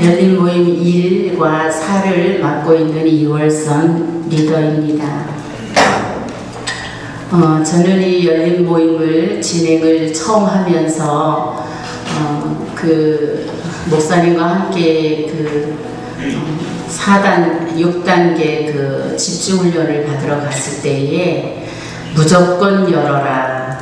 열린 모임 1과 4를 맡고 있는 이월선 리더입니다. 저는 이 열린 모임을 진행을 처음 하면서 목사님과 함께 4단, 6단계 집중훈련을 받으러 갔을 때에 무조건 열어라.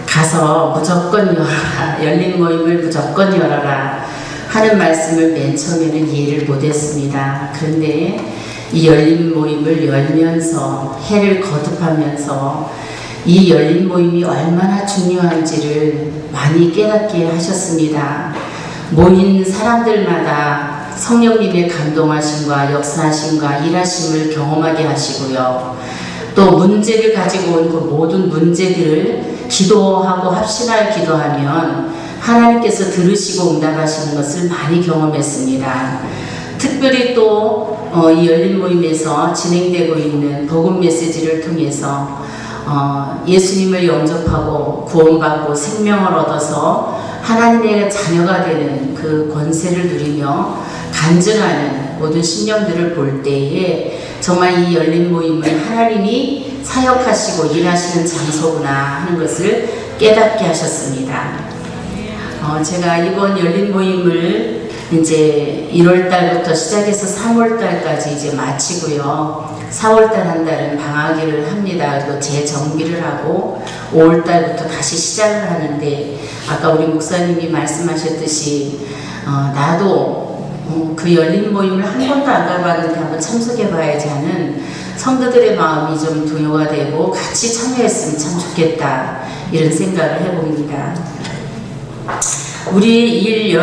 가서 무조건 열어라. 열린 모임을 무조건 열어라. 하는 말씀을 맨 처음에는 이해를 못했습니다. 그런데 이 열린 모임을 열면서 해를 거듭하면서 이 열린 모임이 얼마나 중요한지를 많이 깨닫게 하셨습니다. 모인 사람들마다 성령님의 감동하심과 역사하심과 일하심을 경험하게 하시고요. 또 문제를 가지고 온 그 모든 문제들을 기도하고 합심하여 기도하면 하나님께서 들으시고 응답하시는 것을 많이 경험했습니다. 특별히 또 이 열린 모임에서 진행되고 있는 복음 메시지를 통해서 예수님을 영접하고 구원받고 생명을 얻어서 하나님의 자녀가 되는 그 권세를 누리며 간증하는 모든 신령들을 볼 때에 정말 이 열린 모임은 하나님이 사역하시고 일하시는 장소구나 하는 것을 깨닫게 하셨습니다. 제가 이번 열린 모임을 이제 1월달부터 시작해서 3월달까지 이제 마치고요. 4월달 한 달은 방학일을 합니다. 그리고 재정비를 하고 5월달부터 다시 시작을 하는데 아까 우리 목사님이 말씀하셨듯이 나도 그 열린 모임을 한 번도 안 가봤는데 한번 참석해 봐야지 하는 성도들의 마음이 좀 동요가 되고 같이 참여했으면 참 좋겠다 이런 생각을 해봅니다. 우리 일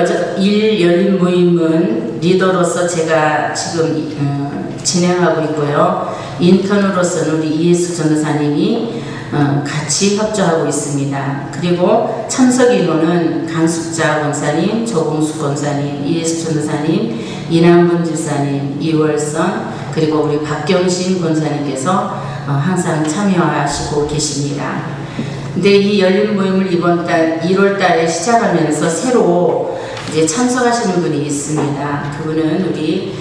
열린 모임은 리더로서 제가 지금 진행하고 있고요. 인턴으로서는 우리 이예수 전도사님이 같이 협조하고 있습니다. 그리고 참석 인원은 강숙자 권사님, 조봉숙 권사님, 이예수 전도사님, 이남분 집사님, 이월선, 그리고 우리 박경신 권사님께서 항상 참여하시고 계십니다. 근데 이 열린 모임을 이번 달 1월 달에 시작하면서 새로 이제 참석하시는 분이 있습니다. 그분은 우리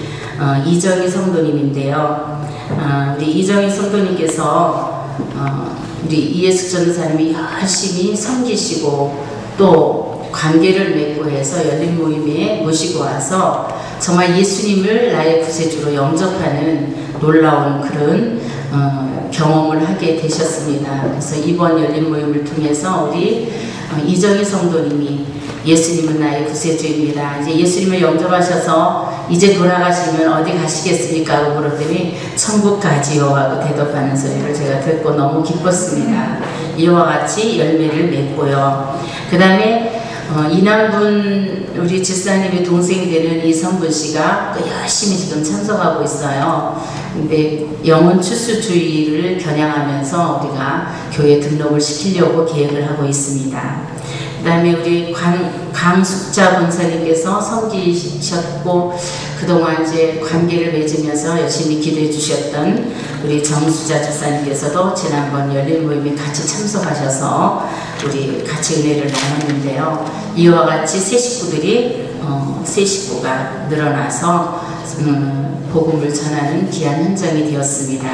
이정희 성도님인데요. 우리 이정희 성도님께서 우리 이예숙 전도사님이 열심히 섬기시고 또 관계를 맺고 해서 열린 모임에 모시고 와서 정말 예수님을 나의 구세주로 영접하는 놀라운 그런 경험을 하게 되셨습니다. 그래서 이번 열린 모임을 통해서 우리 이정희 성도님이 예수님은 나의 구세주입니다. 이제 예수님을 영접하셔서 이제 돌아가시면 어디 가시겠습니까? 하고 물었더니 천국 가지요 하고 대답하는 소리를 제가 듣고 너무 기뻤습니다. 이와 같이 열매를 맺고요. 그 다음에 이남분 우리 집사님의 동생이 되는 이성분 씨가 열심히 지금 참석하고 있어요. 근데 영혼 추수주의를 겨냥하면서 우리가 교회 등록을 시키려고 계획을 하고 있습니다. 그 다음에 우리 강숙자 권사님께서 섬기셨고 그동안 이제 관계를 맺으면서 열심히 기도해 주셨던 우리 정수자 집사님께서도 지난번 열린 모임에 같이 참석하셔서 우리 같이 은혜를 나눴는데요. 이와 같이 세 식구가 늘어나서 복음을 전하는 귀한 현장이 되었습니다.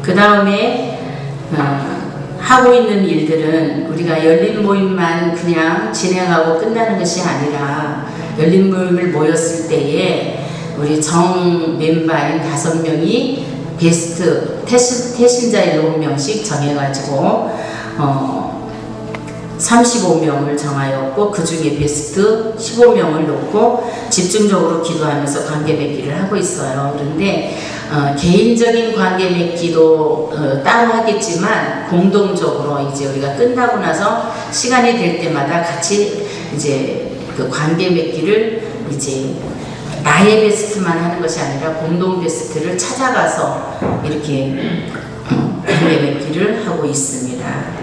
그 다음에 하고 있는 일들은 우리가 열린 모임만 그냥 진행하고 끝나는 것이 아니라 열린 모임을 모였을 때에 우리 정 멤버인 5명이 베스트 태신자 7명씩 정해가지고 35명을 정하였고 그 중에 베스트 15명을 놓고 집중적으로 기도하면서 관계 맺기를 하고 있어요. 그런데 개인적인 관계 맺기도 따로 하겠지만 공동적으로 이제 우리가 끝나고 나서 시간이 될 때마다 같이 이제 그 관계 맺기를 이제 나의 베스트만 하는 것이 아니라 공동 베스트를 찾아가서 이렇게 관계 맺기를 하고 있습니다.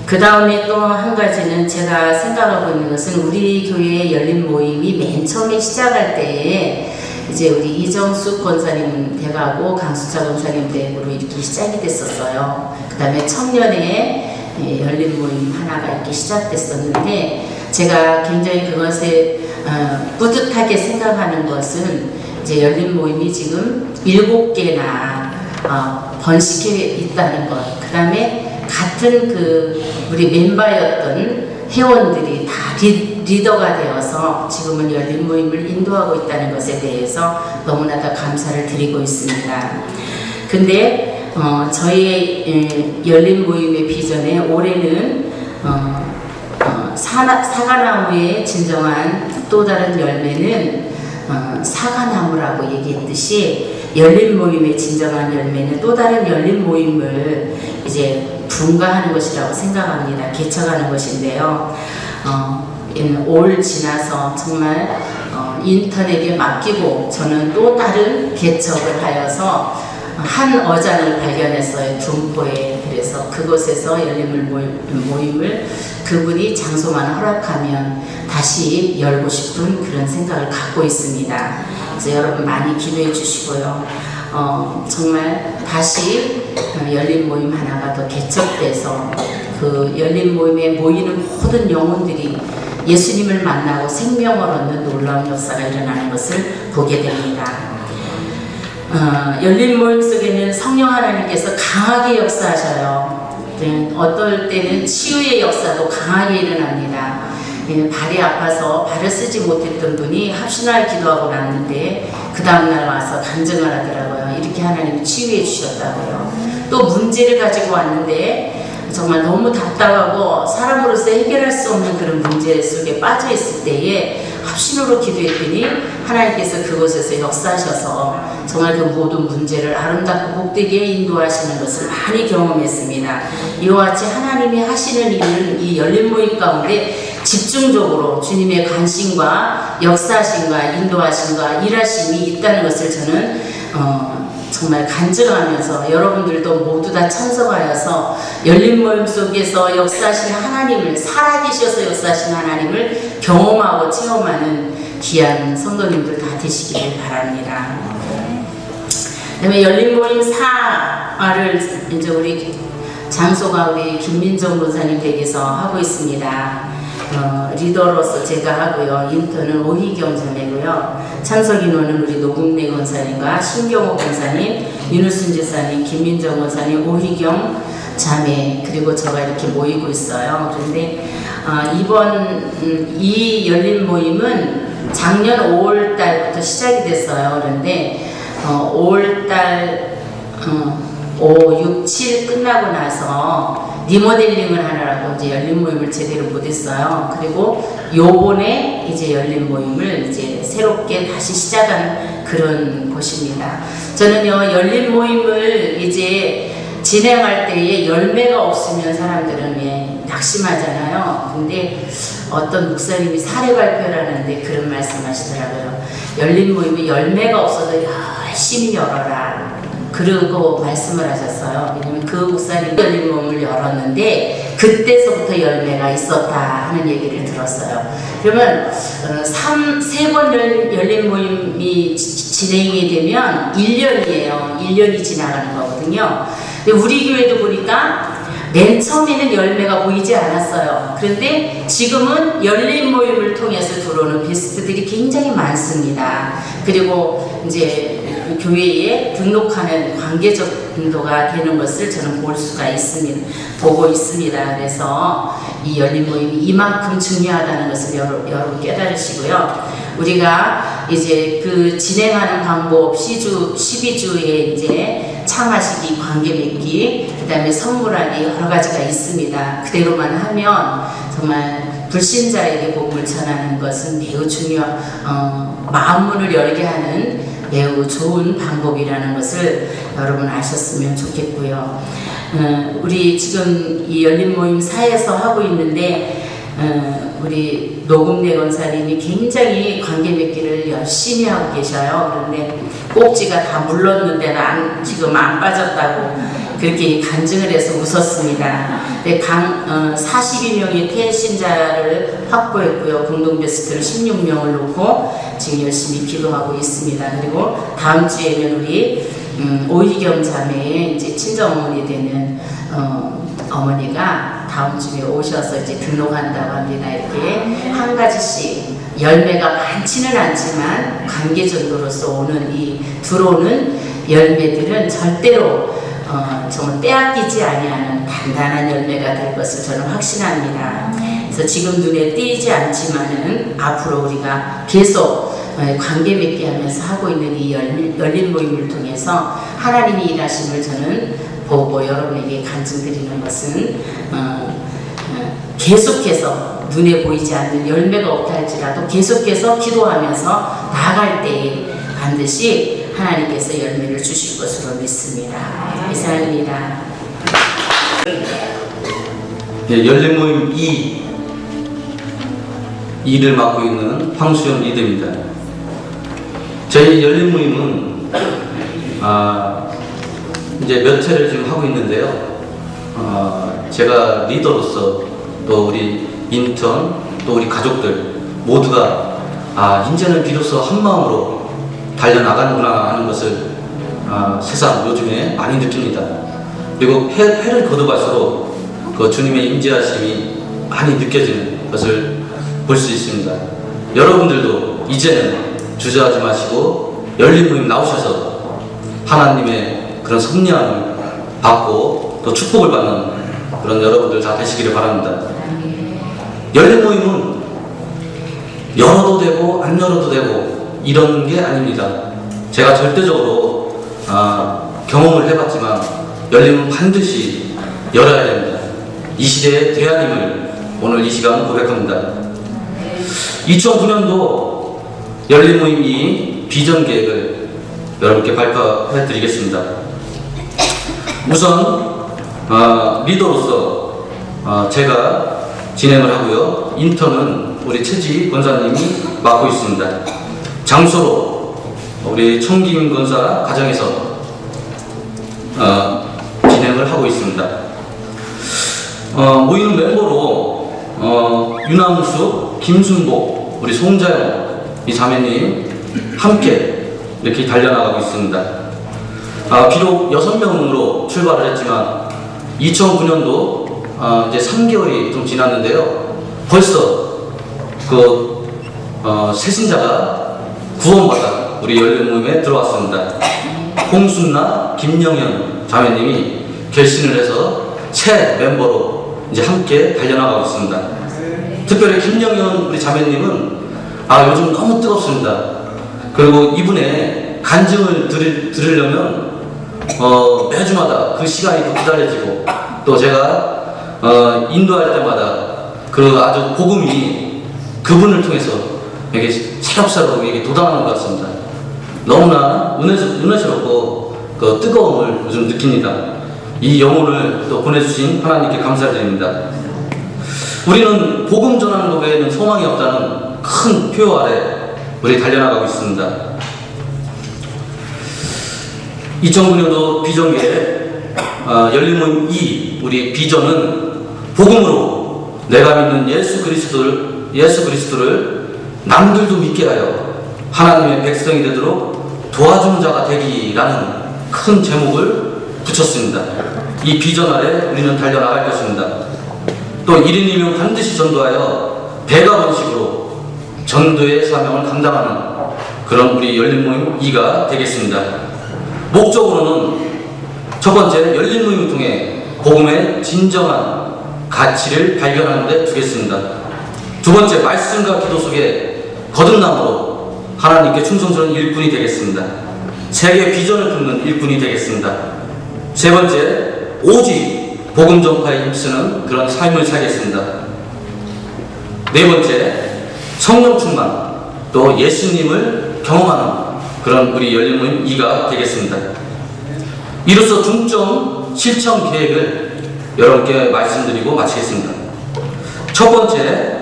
그 다음에 또 한 가지는 제가 생각하고 있는 것은 우리 교회의 열린 모임이 맨 처음에 시작할 때에 이제 우리 이정숙 권사님 댁하고 강수자 권사님 댁으로 이렇게 시작이 됐었어요. 그 다음에 청년회 열린 모임 하나가 이렇게 시작됐었는데, 제가 굉장히 그것에 뿌듯하게 생각하는 것은 이제 열린 모임이 지금 7개나 번식해 있다는 것. 그 다음에 같은 우리 멤버였던 회원들이 다 리더가 되어서 지금은 열린 모임을 인도하고 있다는 것에 대해서 너무나도 감사를 드리고 있습니다. 근데 저희의 열린 모임의 비전에 올해는 사과나무의 진정한 또 다른 열매는 사과나무라고 얘기했듯이, 열린 모임의 진정한 열매는 또 다른 열린 모임을 이제 분가하는 것이라고 생각합니다. 개척하는 것인데요. 올 지나서 정말 인턴에게 맡기고 저는 또 다른 개척을 하여서 한 어장을 발견했어요. 둔포에. 그래서 그곳에서 열린 모임을 그분이 장소만 허락하면 다시 열고 싶은 그런 생각을 갖고 있습니다. 그래서 여러분 많이 기도해 주시고요. 정말 다시 열린 모임 하나가 더 개척돼서 그 열린 모임에 모이는 모든 영혼들이 예수님을 만나고 생명을 얻는 놀라운 역사가 일어나는 것을 보게 됩니다. 열린 모임 속에는 성령 하나님께서 강하게 역사하셔요. 어떨 때는 치유의 역사도 강하게 일어납니다. 발이 아파서 발을 쓰지 못했던 분이 합심하여 기도하고 났는데 그 다음날 와서 간증을 하더라고요. 이렇게 하나님이 치유해 주셨다고요. 또 문제를 가지고 왔는데 정말 너무 답답하고 사람으로서 해결할 수 없는 그런 문제 속에 빠져 있을 때에 합심으로 기도했더니 하나님께서 그곳에서 역사하셔서 정말 그 모든 문제를 아름답고 복되게 인도하시는 것을 많이 경험했습니다. 이와 같이 하나님이 하시는 일은 이 열린 모임 가운데 집중적으로 주님의 관심과 역사하심과 인도하심과 일하심이 있다는 것을 저는 정말 간증하면서 여러분들도 모두 다 참석하여서 열린 모임 속에서 역사하시는 하나님을, 살아계셔서 역사하시는 하나님을 경험하고 체험하는 귀한 성도님들 다 되시기를 바랍니다. 그 다음에 열린 모임 4화를 이제 우리 장소가 우리 김민정 권사님 댁에서 하고 있습니다. 리더로서 제가 하고요. 인턴은 오희경 자매고요. 참석 인원은 우리 노국래 권사님과 신경호 권사님, 윤우순 지사님, 김민정 권사님, 오희경 자매, 그리고 저가 이렇게 모이고 있어요. 그런데 이번 이 열린 모임은 작년 5월 달부터 시작이 됐어요. 그런데 5월 달 5, 6, 7 끝나고 나서 리모델링을 하느라고 이제 열린 모임을 제대로 못했어요. 그리고 요번에 이제 열린 모임을 이제 새롭게 다시 시작한 그런 곳입니다. 저는요, 열린 모임을 이제 진행할 때에 열매가 없으면 사람들은 낙심하잖아요. 근데 어떤 목사님이 사례 발표를 하는데 그런 말씀 하시더라고요. 열린 모임이 열매가 없어도 열심히 열어라. 그러고 말씀을 하셨어요. 왜냐면 그 목사님 열린 모임을 열었는데 그때서부터 열매가 있었다 하는 얘기를 들었어요. 그러면 3번 열린 모임이 진행이 되면 1년이에요. 1년이 지나가는 거거든요. 근데 우리 교회도 보니까 맨 처음에는 열매가 보이지 않았어요. 그런데 지금은 열린 모임을 통해서 들어오는 게스트들이 굉장히 많습니다. 그리고 이제 교회에 등록하는 관계적 인도가 되는 것을 저는 볼 수가 있습니다. 보고 있습니다. 그래서 이 열린 모임이 이만큼 중요하다는 것을 여러분 깨달으시고요. 우리가 이제 그 진행하는 방법 12주에 이제 참하시기, 관계 맺기, 그 다음에 선물하기 여러 가지가 있습니다. 그대로만 하면 정말 불신자에게 복음을 전하는 것은 매우 마음문을 열게 하는 매우 좋은 방법이라는 것을 여러분 아셨으면 좋겠고요. 우리 지금 이 열린 모임 4에서 하고 있는데 우리 노국래 권사님이 굉장히 관계 맺기를 열심히 하고 계셔요. 그런데 꼭지가 다 물렀는데 지금 안 빠졌다고 그렇게 간증을 해서 웃었습니다. 42명의 태신자를 확보했고요. 공동베스트를 16명을 놓고 지금 열심히 기도하고 있습니다. 그리고 다음 주에는 우리 오희경 자매의 이제 친정어머니 되는 어머니가 다음 주에 오셔서 이제 등록한다고 합니다. 이렇게 한 가지씩 열매가 많지는 않지만 관계 정도로서 들어오는 열매들은 절대로 정말 빼앗기지 아니하는 단단한 열매가 될 것을 저는 확신합니다. 그래서 지금 눈에 띄지 않지만은 앞으로 우리가 계속 관계 맺게 하면서 하고 있는 이 열린 모임을 통해서 하나님이 일하심을 저는 보고 여러분에게 간증드리는 것은 계속해서 눈에 보이지 않는 열매가 없다 할지라도 계속해서 기도하면서 나아갈 때에 반드시 하나님께서 열매를 주실 것으로 믿습니다. 이상입니다. 네, 열린 모임 2를 맡고 있는 황수영 리더입니다. 저희 열린 모임은 이제 몇 회를 지금 하고 있는데요. 제가 리더로서 또 우리 인턴 또 우리 가족들 모두가 이제는 비로소 한 마음으로 달려나가는구나 하는 것을 세상 요즘에 많이 느낍니다. 그리고 해를 거듭할수록 그 주님의 임재하심이 많이 느껴지는 것을 볼 수 있습니다. 여러분들도 이제는 주저하지 마시고 열린 모임 나오셔서 하나님의 그런 섭리함을 받고 또 축복을 받는 그런 여러분들 다 되시기를 바랍니다. 열린 모임은 열어도 되고 안 열어도 되고 이런 게 아닙니다. 제가 절대적으로 경험을 해봤지만 열림은 반드시 열어야 됩니다. 이 시대의 대안임을 오늘 이 시간 고백합니다. 2009년도 열린 모임 2 비전 계획을 여러분께 발표해 드리겠습니다. 우선 리더로서 제가 진행을 하고요. 인턴은 우리 최지 권사님이 맡고 있습니다. 장소로 우리 청김 권사 가정에서 진행을 하고 있습니다. 모이는 멤버로 윤항수, 김순복, 우리 송자영 이 자매님 함께 이렇게 달려나가고 있습니다. 비록 6명으로 출발을 했지만 2009년도 이제 3개월이 좀 지났는데요. 벌써 새신자가 구원받아 우리 열린 모임에 들어왔습니다. 홍순나, 김영현 자매님이 결신을 해서 새 멤버로 이제 함께 달려나가고 있습니다. 특별히 김영현 우리 자매님은 요즘 너무 뜨겁습니다. 그리고 이분의 간증을 들으려면 매주마다 그 시간이 또 기다려지고 또 제가 인도할 때마다 그 아주 복음이 그분을 통해서 이게 새록새록 이게 돋아나는 것 같습니다. 너무나 은혜스럽고 그 뜨거움을 요즘 느낍니다. 이 영혼을 또 보내주신 하나님께 감사드립니다. 우리는 복음 전하는 것 외에는 소망이 없다는 큰 표어 아래 우리 달려나가고 있습니다. 2009년도 비전계획 열린 모임 2 우리 비전은 복음으로 내가 믿는 예수 그리스도를 남들도 믿게 하여 하나님의 백성이 되도록 도와주는 자가 되기라는 큰 제목을 붙였습니다. 이 비전 아래 우리는 달려나갈 것입니다. 또 1인이면 반드시 전도하여 배가번식으로 전도의 사명을 감당하는 그런 우리 열린 모임 2가 되겠습니다. 목적으로는 첫 번째 열린 모임을 통해 복음의 진정한 가치를 발견하는 데 두겠습니다. 두 번째 말씀과 기도 속에 거듭남으로 하나님께 충성스러운 일꾼이 되겠습니다. 세계 비전을 품는 일꾼이 되겠습니다. 세 번째 오직 복음 전파에 힘쓰는 그런 삶을 살겠습니다. 네 번째 성령 충만 또 예수님을 경험하는 그런 우리 열린 모임 2가 되겠습니다. 이로써 중점 실천 계획을 여러분께 말씀드리고 마치겠습니다. 첫 번째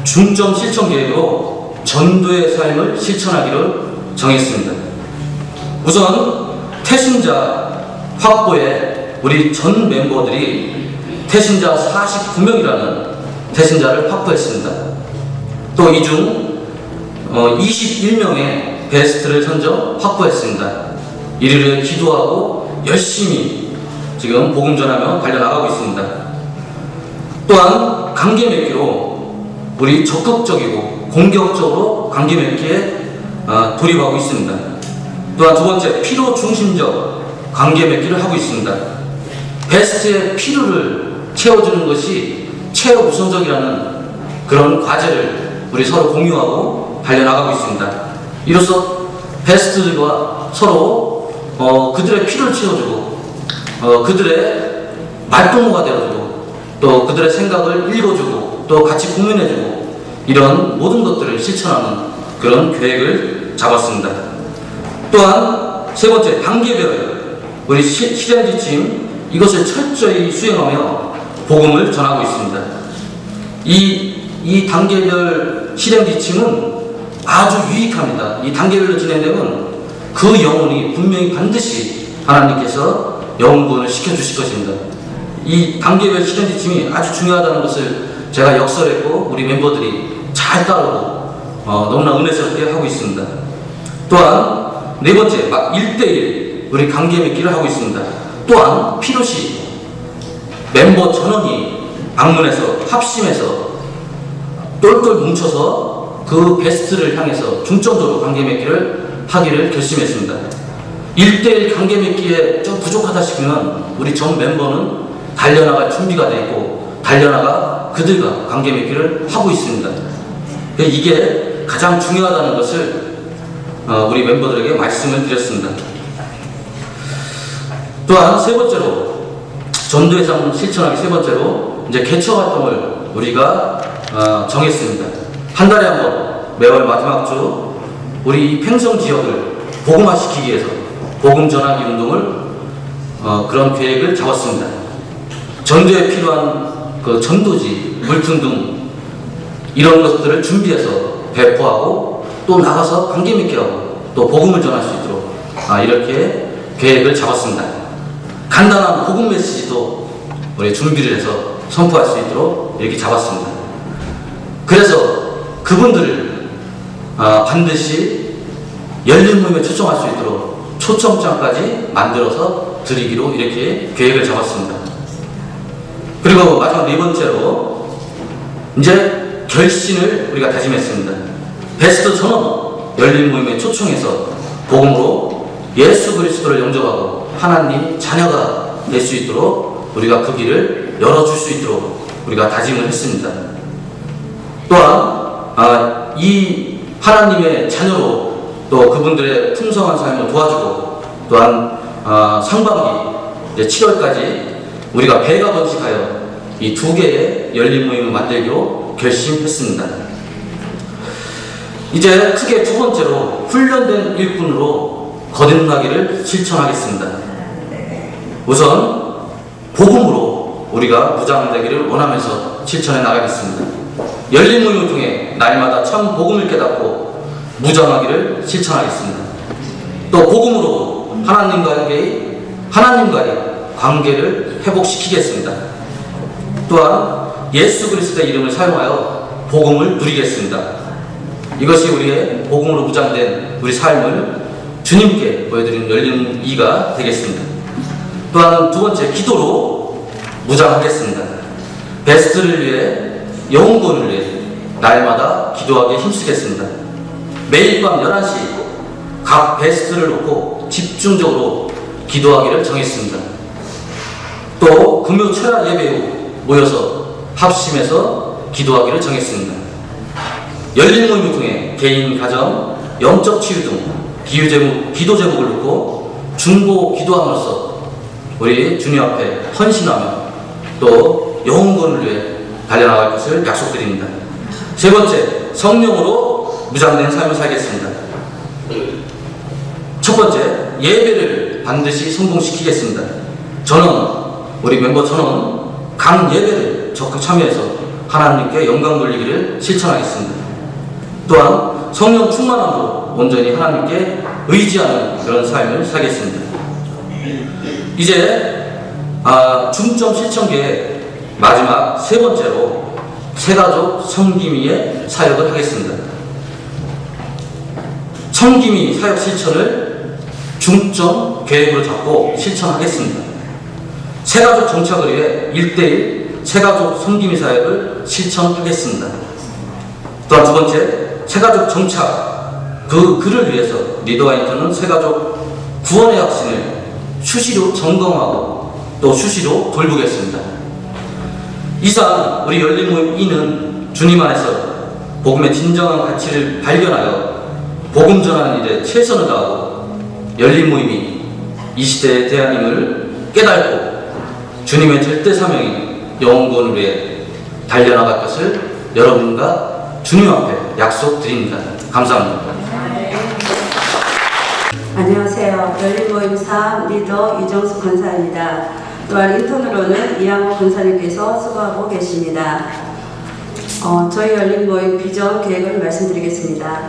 중점 실천 계획으로 전도의 삶을 실천하기를 정했습니다. 우선 태신자 확보에 우리 전 멤버들이 태신자 49명이라는 태신자를 확보했습니다. 또 이 중 21명의 베스트를 선정 확보했습니다. 이를 위해 기도하고 열심히 지금 복음 전하며 달려나가고 있습니다. 또한 관계 맺기로 우리 적극적이고 공격적으로 관계 맺기에 돌입하고 있습니다. 또한 두 번째, 필요 중심적 관계 맺기를 하고 있습니다. 베스트의 필요를 채워주는 것이 최우선적이라는 그런 과제를 우리 서로 공유하고 달려나가고 있습니다. 이로써 베스트들과 서로 그들의 필요를 채워주고 그들의 말동무가 되어주고 또 그들의 생각을 읽어주고 또 같이 고민해주고 이런 모든 것들을 실천하는 그런 계획을 잡았습니다. 또한 세 번째, 단계별 우리 실행 지침 이것을 철저히 수행하며 복음을 전하고 있습니다. 이 단계별 실행 지침은 아주 유익합니다. 이 단계별로 진행되면 그 영혼이 분명히 반드시 하나님께서 영혼구원을 시켜주실 것입니다. 이 단계별 실행 지침이 아주 중요하다는 것을 제가 역설했고 우리 멤버들이 잘 따르고 너무나 은혜스럽게 하고 있습니다. 또한 네 번째, 1대1 우리 관계 맺기를 하고 있습니다. 또한 필요시 멤버 전원이 방문해서 합심해서 똘똘 뭉쳐서 그 베스트를 향해서 중점적으로 관계 맺기를 하기를 결심했습니다. 1대1 관계 맺기에 좀 부족하다 싶으면 우리 전 멤버는 달려나갈 준비가 되어 있고 달려나가 그들과 관계 맺기를 하고 있습니다. 이게 가장 중요하다는 것을 우리 멤버들에게 말씀을 드렸습니다. 또한 세 번째로, 전도의 삶 실천하기 세 번째로 이제 개척 활동을 우리가 정했습니다. 한 달에 한 번 매월 마지막 주 우리 팽성 지역을 복음화시키기 위해서 복음 전하기 운동을 그런 계획을 잡았습니다. 전도에 필요한 그 전도지, 물품 등 이런 것들을 준비해서 배포하고 또 나가서 관계 맺게 하고 또 복음을 전할 수 있도록 이렇게 계획을 잡았습니다. 간단한 복음 메시지도 우리 준비를 해서 선포할 수 있도록 이렇게 잡았습니다. 그래서 그분들을 반드시 열린 모임에 초청할 수 있도록 초청장까지 만들어서 드리기로 이렇게 계획을 잡았습니다. 그리고 마지막 네 번째로 이제 결신을 우리가 다짐했습니다. 베스트 전원 열린 모임에 초청해서 복음으로 예수 그리스도를 영접하고 하나님 자녀가 될 수 있도록 우리가 그 길을 열어줄 수 있도록 우리가 다짐을 했습니다. 또한 이 하나님의 자녀로 또 그분들의 풍성한 삶을 도와주고 또한 상반기 이제 7월까지 우리가 배가 번식하여 이 2개의 열린 모임을 만들기로 결심했습니다. 이제 크게 두 번째로 훈련된 일꾼으로 거듭나기를 실천하겠습니다. 우선 복음으로 우리가 무장되기를 원하면서 실천해 나가겠습니다. 열린 모임을 통해 날마다 참 복음을 깨닫고 무장하기를 실천하겠습니다. 또 복음으로 하나님과의 관계를 회복시키겠습니다. 또한 예수 그리스도의 이름을 사용하여 복음을 누리겠습니다. 이것이 우리의 복음으로 무장된 우리 삶을 주님께 보여드리는 열린 이가 되겠습니다. 또한 두 번째, 기도로 무장하겠습니다. 베스트를 위해 영혼구원을 위해 날마다 기도하기에 힘쓰겠습니다. 매일 밤 11시 각 베스트를 놓고 집중적으로 기도하기를 정했습니다. 또 금요 철야 예배 후 모여서 합심해서 기도하기를 정했습니다. 열린 모임을 통해 개인, 가정, 영적 치유 등 기도 제목을 놓고 중보 기도함으로써 우리 주님 앞에 헌신하며 또 영혼구원을 위해 달려나갈 것을 약속드립니다. 세 번째, 성령으로 무장된 삶을 살겠습니다. 첫 번째, 예배를 반드시 성공시키겠습니다. 우리 멤버 전원 각 예배를 적극 참여해서 하나님께 영광 돌리기를 실천하겠습니다. 또한 성령 충만함으로 온전히 하나님께 의지하는 그런 삶을 살겠습니다. 이제 중점 실천계의 마지막 세 번째로 새가족 섬김이의 사역을 하겠습니다. 섬김이 사역 실천을 중점 계획으로 잡고 실천하겠습니다. 새가족 정착을 위해 1:1 새가족 섬김이 사역을 실천하겠습니다. 또한 두 번째, 새가족 정착 그를 위해서 리더와 인턴은 새가족 구원의 확신을 수시로 점검하고 또 수시로 돌보겠습니다. 이상 우리 열린 모임 E는 주님 안에서 복음의 진정한 가치를 발견하여 복음 전하는 일에 최선을 다하고 열린 모임이 이 시대의 대한민국을 깨닫고 주님의 절대 사명인 영원권을 위해 달려나갈 것을 여러분과 주님 앞에 약속드립니다. 감사합니다. 안녕하세요. 열린모임 3 리더 이정수 권사입니다. 또한 인턴으로는 이양호 권사님께서 수고하고 계십니다. 저희 열린모임 비전 계획을 말씀드리겠습니다.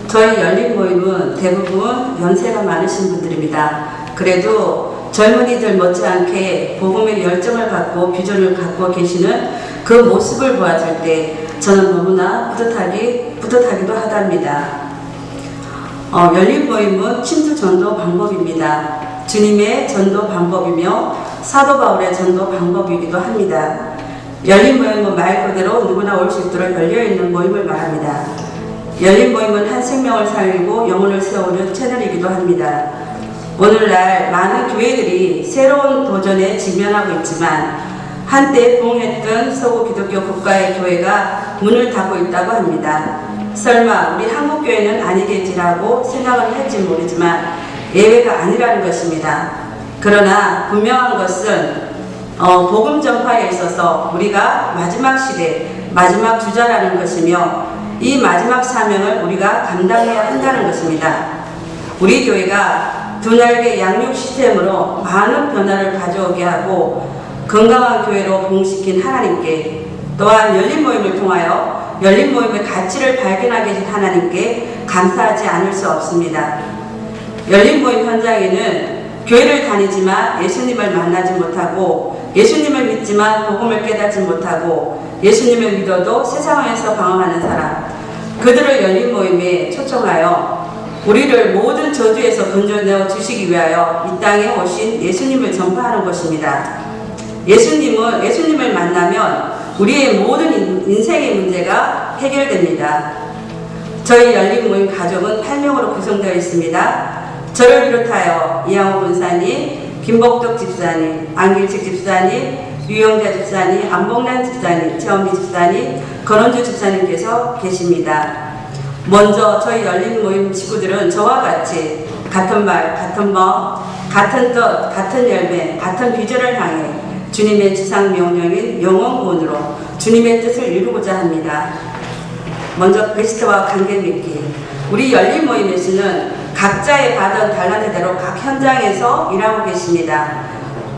저희 열린모임은 대부분 연세가 많으신 분들입니다. 그래도 젊은이들 못지않게 복음의 열정을 갖고 비전을 갖고 계시는 그 모습을 보았을 때 저는 너무나 뿌듯하기도 하답니다. 열린 모임은 침투 전도 방법입니다. 주님의 전도 방법이며 사도 바울의 전도 방법이기도 합니다. 열린 모임은 말 그대로 누구나 올 수 있도록 열려있는 모임을 말합니다. 열린 모임은 한 생명을 살리고 영혼을 세우는 채널이기도 합니다. 오늘날 많은 교회들이 새로운 도전에 직면하고 있지만 한때 부흥했던 서구 기독교 국가의 교회가 문을 닫고 있다고 합니다. 설마 우리 한국교회는 아니겠지라고 생각을 할지 모르지만 예외가 아니라는 것입니다. 그러나 분명한 것은 복음 전파에 있어서 우리가 마지막 시대, 마지막 주자라는 것이며 이 마지막 사명을 우리가 감당해야 한다는 것입니다. 우리 교회가 두 날개 양육 시스템으로 많은 변화를 가져오게 하고 건강한 교회로 부흥시킨 하나님께 또한 열린 모임을 통하여 열린 모임의 가치를 발견하게 된 하나님께 감사하지 않을 수 없습니다. 열린 모임 현장에는 교회를 다니지만 예수님을 만나지 못하고 예수님을 믿지만 복음을 깨닫지 못하고 예수님을 믿어도 세상에서 방황하는 사람 그들을 열린 모임에 초청하여 우리를 모든 저주에서 건져내어 주시기 위하여 이 땅에 오신 예수님을 전파하는 것입니다. 예수님을 만나면 우리의 모든 인생의 문제가 해결됩니다. 저희 열린 모임 가족은 8명으로 구성되어 있습니다. 저를 비롯하여 이양호 권사님, 김복덕 집사님, 안길식 집사님, 유영자 집사님, 안복란 집사님, 최원미 집사님, 권원주 집사님께서 계십니다. 먼저 저희 열린 모임 식구들은 저와 같이 같은 말, 같은 마음, 같은 뜻, 같은 열매, 같은 비전을 향해 주님의 지상 명령인 영원구원으로 주님의 뜻을 이루고자 합니다. 먼저 그리스도와 관계 맺기. 우리 열린 모임에서는 각자의 받은 달란트대로 각 현장에서 일하고 계십니다.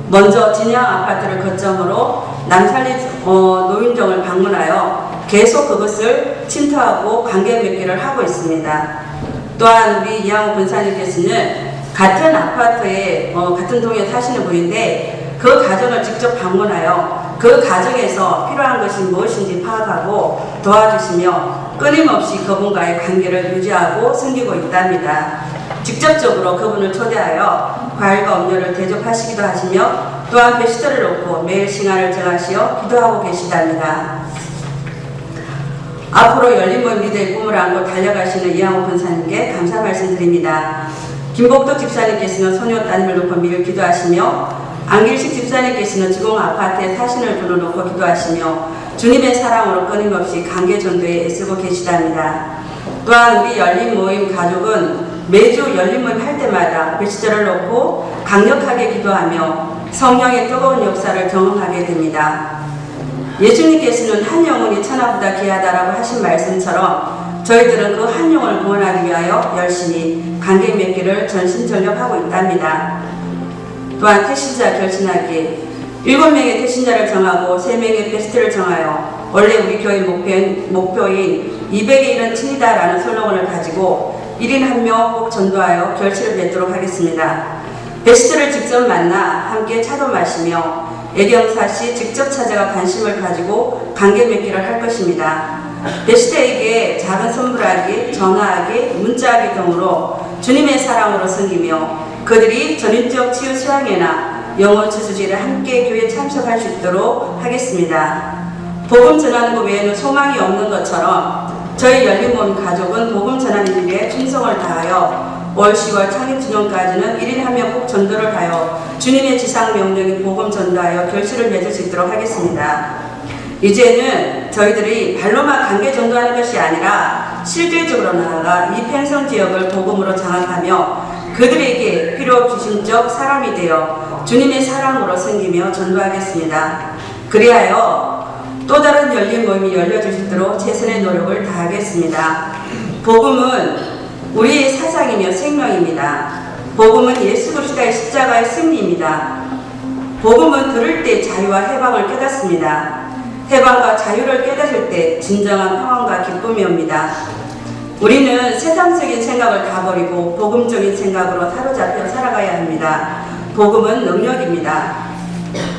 먼저 진양 아파트를 거점으로 남산리 노인정을 방문하여 계속 그것을 침투하고 관계 맺기를 하고 있습니다. 또한 우리 이양호 권사님께서는 같은 아파트에 같은 동에 사시는 분인데 그 가정을 직접 방문하여 그 가정에서 필요한 것이 무엇인지 파악하고 도와주시며 끊임없이 그분과의 관계를 유지하고 섬기고 있답니다. 직접적으로 그분을 초대하여 과일과 음료를 대접하시기도 하시며 또한 배시들을 놓고 매일 시간을 정하시어 기도하고 계시답니다. 앞으로 열린 모임 리더의 꿈을 안고 달려가시는 이양호 권사님께 감사 말씀드립니다. 김복덕 집사님께서는 소녀 따님을 놓고 매일 기도하시며 안길식 집사님께서는 지공 아파트에 사시는 분을 놓고 기도하시며 주님의 사랑으로 끊임없이 관계 전도에 애쓰고 계시답니다. 또한 우리 열린 모임 가족은 매주 열린 모임 할 때마다 배시절을 놓고 강력하게 기도하며 성령의 뜨거운 역사를 경험하게 됩니다. 예수님께서는 한 영혼이 천하보다 귀하다라고 하신 말씀처럼 저희들은 그 한 영혼을 구원하기 위하여 열심히 관계 맺기를 전심전력하고 있답니다. 또한 태신자 결신하기 7명의 태신자를 정하고 3명의 베스트를 정하여 원래 우리 교회 목표인 200의 1은 친이다라는 슬로건을 가지고 1인 1명 꼭 전도하여 결실을 맺도록 하겠습니다. 베스트를 직접 만나 함께 차도 마시며 애경사시 직접 찾아가 관심을 가지고 관계 맺기를 할 것입니다. 베스트에게 작은 선물하기, 전화하기, 문자하기 등으로 주님의 사랑으로 섬기며 그들이 전인적 치유 수양회나 영어 추수지를 함께 교회에 참석할 수 있도록 하겠습니다. 복음 전하는 것 외에는 소망이 없는 것처럼 저희 열린모임 가족은 복음 전하는 일에 충성을 다하여 올 10월 창립주년까지는 1인 1명 꼭 전도를 하여 주님의 지상 명령인 복음 전도하여 결실을 맺을 수 있도록 하겠습니다. 이제는 저희들이 발로만 관계 전도하는 것이 아니라 실질적으로 나아가 이 팽성 지역을 복음으로 장악하며 그들에게 필요 주심적 사람이 되어 주님의 사랑으로 섬기며 전도하겠습니다. 그리하여 또 다른 열린 모임이 열려질 수 있도록 최선의 노력을 다하겠습니다. 복음은 우리의 사상이며 생명입니다. 복음은 예수 그리스도의 십자가의 승리입니다. 복음은 들을 때 자유와 해방을 깨닫습니다. 해방과 자유를 깨닫을 때 진정한 평안과 기쁨이 옵니다. 우리는 세상적인 생각을 다 버리고 복음적인 생각으로 사로잡혀 살아가야 합니다. 복음은 능력입니다.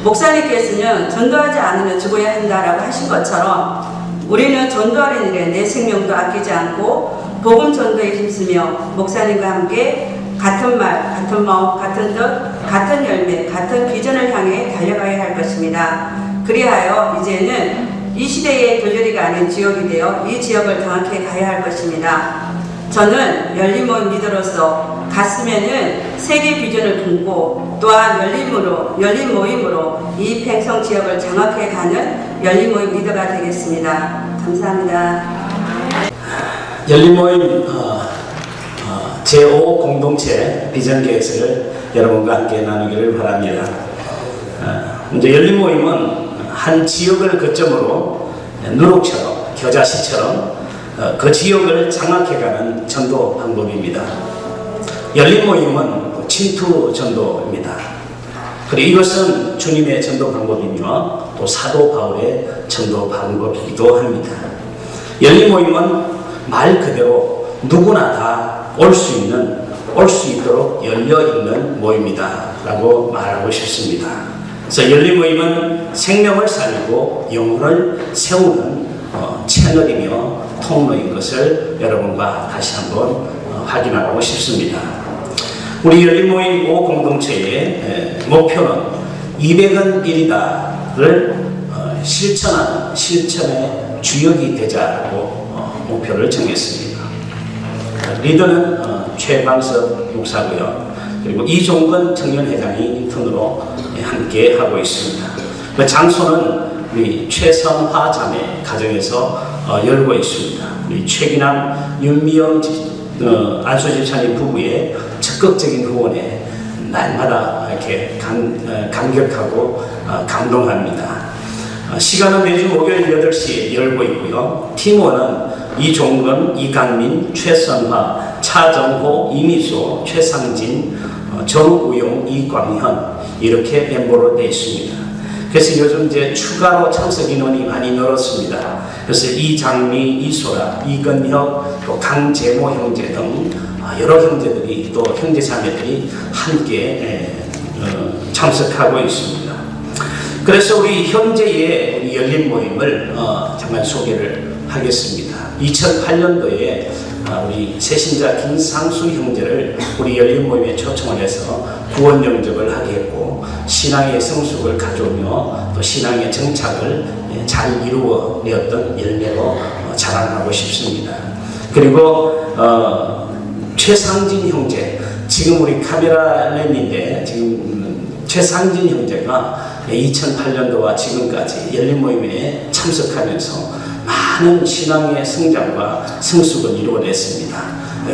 목사님께서는 전도하지 않으면 죽어야 한다라고 하신 것처럼 우리는 전도하는 일에 내 생명도 아끼지 않고 복음 전도에 힘쓰며 목사님과 함께 같은 말, 같은 마음, 같은 뜻, 같은 열매, 같은 비전을 향해 달려가야 할 것입니다. 그리하여 이제는 이 시대의 돌려리가 아닌 지역이 되어 이 지역을 장악해 가야 할 것입니다. 저는 열린모임 리더로서 가슴에는 세계 비전을 품고 또한 열린 모임으로 이 팽성 지역을 장악해 가는 열린 모임 리더가 되겠습니다. 감사합니다. 열린 모임 제5 공동체 비전 계획서를 여러분과 함께 나누기를 바랍니다. 이제 열린 모임은 한 지역을 거점으로 누룩처럼 겨자씨처럼 그 지역을 장악해가는 전도 방법입니다. 열린 모임은 침투 전도입니다. 그리고 이것은 주님의 전도 방법이며 또 사도 바울의 전도 방법이기도 합니다. 열린 모임은 말 그대로 누구나 다 올 수 있도록 열려있는 모임이다 라고 말하고 싶습니다. 그래서 열린 모임은 생명을 살리고 영혼을 세우는 채널이며 통로인 것을 여러분과 다시 한번 확인하고 싶습니다. 우리 열린 모임 5 공동체의 목표는 200은 1이다를 실천하는 실천의 주역이 되자라고 목표를 정했습니다. 리더는 최방석 목사고요. 그리고 이종건 청년회장이 인턴으로 함께 하고 있습니다. 그 장소는 우리 최선화 자매 가정에서 열고 있습니다. 우리 최기남, 윤미영 안수집사님 부부의 적극적인 후원에 날마다 이렇게 감격하고 감동합니다. 시간은 매주 목요일 8시에 열고 있고요. 팀원은 이종건, 이강민, 최선화, 차정호, 이미소, 최상진, 정우용, 이광현 이렇게 멤버로 되어 있습니다. 그래서 요즘 이제 추가로 참석 인원이 많이 늘었습니다. 그래서 이장미, 이소라, 이건혁, 또 강재모 형제 등 여러 형제들이 또 형제 자매들이 함께 참석하고 있습니다. 그래서 우리 현재의 우리 열린 모임을 잠깐 소개를 하겠습니다. 2008년도에 우리 새신자 김상수 형제를 우리 열린 모임에 초청을 해서 구원 영접을 하게 했고 신앙의 성숙을 가져오며 또 신앙의 정착을 잘 이루어내었던 열매로 자랑하고 싶습니다. 그리고 최상진 형제, 지금 우리 카메라맨인데 지금 최상진 형제가 2008년도와 지금까지 열린 모임에 참석하면서 많은 신앙의 성장과 성숙을 이루어냈습니다.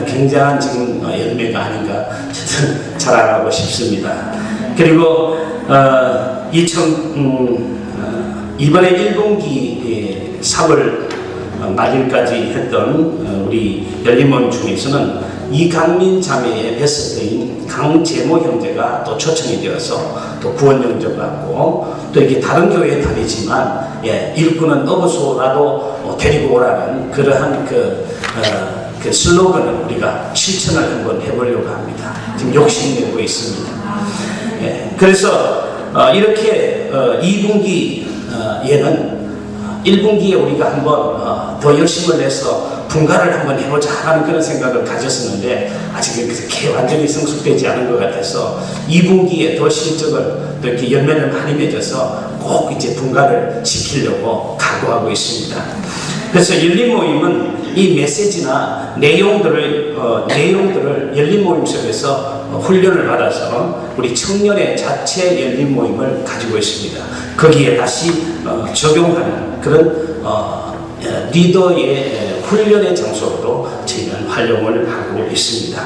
굉장한 지금 열매가 아닌가 저는 자랑하고 싶습니다. 그리고 이번에 1분기 3월 말일까지 했던 우리 열린 모임 중에서는 이강민 자매의 베스트인 강재모 형제가 또 초청이 되어서 또 구원 영접 받고 또 이렇게 다른 교회에 다니지만 일꾼은 어부소라도 데리고 오라는 그러한 그 슬로건을 우리가 실천을 한번 해보려고 합니다. 지금 욕심내고 있습니다. 그래서 이렇게 2분기에는 1분기에 우리가 한번 더 열심을 내서 분가를 한번 해보자 하는 그런 생각을 가졌었는데 아직 그렇게 완전히 성숙되지 않은 것 같아서 2분기에 더 실적을 또 이렇게 열매를 많이 맺어서 꼭 이제 분가를 시키려고 각오하고 있습니다. 그래서 열린 모임은 이 메시지나 내용들을 열린 모임 속에서 훈련을 받아서 우리 청년의 자체 열린 모임을 가지고 있습니다. 거기에 다시 적용하는 그런 리더의 훈련의 장소로도 저희는 활용을 하고 있습니다.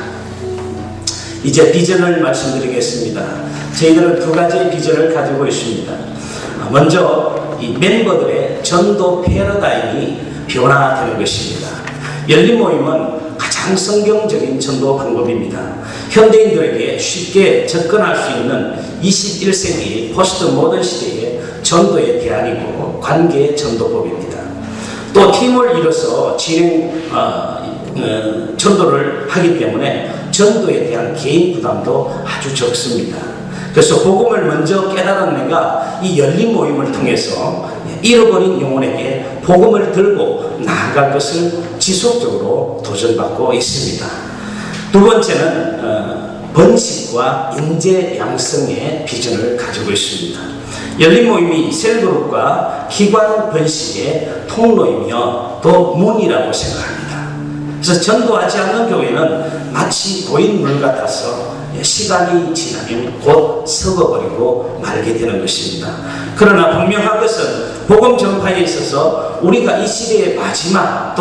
이제 비전을 말씀드리겠습니다. 저희들은 두 가지의 비전을 가지고 있습니다. 먼저 이 멤버들의 전도 패러다임이 변화되는 것입니다. 열린 모임은 가장 성경적인 전도 방법입니다. 현대인들에게 쉽게 접근할 수 있는 21세기 포스트 모던 시대의 전도의 대안이고 관계 전도법입니다. 또 팀을 이뤄서 전도를 하기 때문에 전도에 대한 개인 부담도 아주 적습니다. 그래서 복음을 먼저 깨달은 내가 이 열린 모임을 통해서 잃어버린 영혼에게 복음을 들고 나아갈 것을 지속적으로 도전받고 있습니다. 두 번째는 번식과 인재 양성의 비전을 가지고 있습니다. 열린 모임이 셀그룹과 기관 번식의 통로이며 또 문이라고 생각합니다. 그래서 전도하지 않는 교회는 마치 고인물 같아서 시간이 지나면 곧 썩어버리고 말게 되는 것입니다. 그러나 분명한 것은 복음 전파에 있어서 우리가 이 시대의 마지막